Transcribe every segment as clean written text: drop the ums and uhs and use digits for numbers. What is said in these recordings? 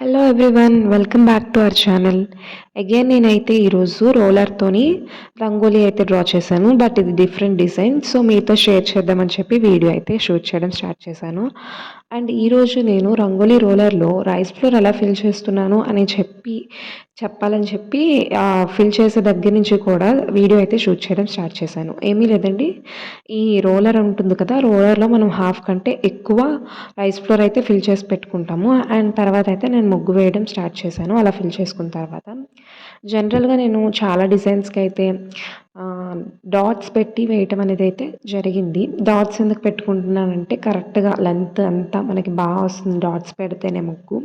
Hello everyone, welcome back to our channel. Again నేనైతే ఈరోజు రోలర్తోని రంగోలీ అయితే డ్రా చేశాను. బట్ ఇది డిఫరెంట్ డిజైన్. సో మీతో షేర్ చేద్దామని చెప్పి వీడియో అయితే షూట్ చేయడం స్టార్ట్ చేశాను. అండ్ ఈరోజు నేను రంగోలీ రోలర్లో రైస్ ఫ్లోర్ ఎలా ఫిల్ చేస్తున్నాను అని చెప్పాలని చెప్పి ఫిల్ చేసే దగ్గర నుంచి కూడా వీడియో అయితే షూట్ చేయడం స్టార్ట్ చేశాను. ఏమీ లేదండి, ఈ రోలర్ ఉంటుంది కదా, రోలర్లో మనం హాఫ్ కంటే ఎక్కువ రైస్ ఫ్లోర్ అయితే ఫిల్ చేసి పెట్టుకుంటాము. అండ్ తర్వాత అయితే నేను ముగ్గు వేయడం స్టార్ట్ చేశాను. అలా ఫిల్ చేసుకున్న తర్వాత జనరల్గా నేను చాలా డిజైన్స్కి అయితే డాట్స్ పెట్టి వేయటం అనేది అయితే జరిగింది. డాట్స్ ఎందుకు పెట్టుకుంటున్నానంటే కరెక్ట్గా లెంత్ అంతా మనకి బాగా వస్తుంది డాట్స్ పెడితేనే ముగ్గు.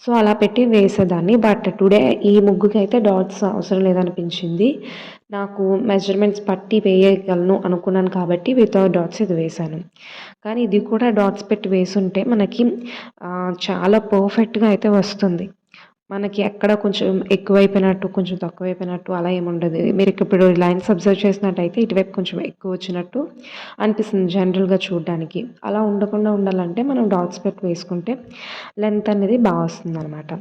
సో అలా పెట్టి వేసేదాన్ని. బట్ టుడే ఈ ముగ్గుకి అయితే డాట్స్ అవసరం లేదనిపించింది. నాకు మెజర్మెంట్స్ పట్టి వేయగలను అనుకున్నాను కాబట్టి వితౌట్ డాట్స్ ఇది వేశాను. కానీ ఇది కూడా డాట్స్ పెట్టి వేసుంటే మనకి చాలా పర్ఫెక్ట్గా అయితే వస్తుంది. మనకి ఎక్కడ కొంచెం ఎక్కువైపోయినట్టు కొంచెం తక్కువైపోయినట్టు అలా ఏముండదు. మీరు ఇప్పుడు లైన్స్ అబ్జర్వ్ చేసినట్టయితే ఇటువైపు కొంచెం ఎక్కువ వచ్చినట్టు అనిపిస్తుంది జనరల్గా చూడడానికి. అలా ఉండకుండా ఉండాలంటే మనం డాట్స్ పెట్టి వేసుకుంటే లెంత్ అనేది బాగా వస్తుంది అనమాట.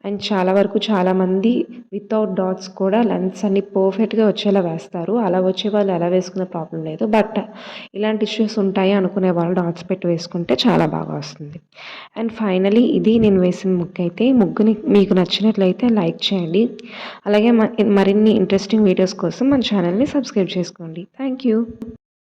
అండ్ చాలా వరకు చాలామంది వితౌట్ డాట్స్ కూడా లెంత్స్ అన్ని పర్ఫెక్ట్గా వచ్చేలా వేస్తారు. అలా వచ్చే వాళ్ళు ఎలా వేసుకునే ప్రాబ్లం లేదు. బట్ ఇలాంటి ఇష్యూస్ ఉంటాయి అనుకునే వాళ్ళు డాట్స్ పెట్టి వేసుకుంటే చాలా బాగా వస్తుంది. అండ్ ఫైనలీ ఇది నేను వేసిన ముగ్గు అయితే. ముగ్గుని మీకు నచ్చినట్లయితే లైక్ చేయండి. అలాగే మరిన్ని ఇంట్రెస్టింగ్ వీడియోస్ కోసం మన ఛానల్ని సబ్స్క్రైబ్ చేసుకోండి. Thank you.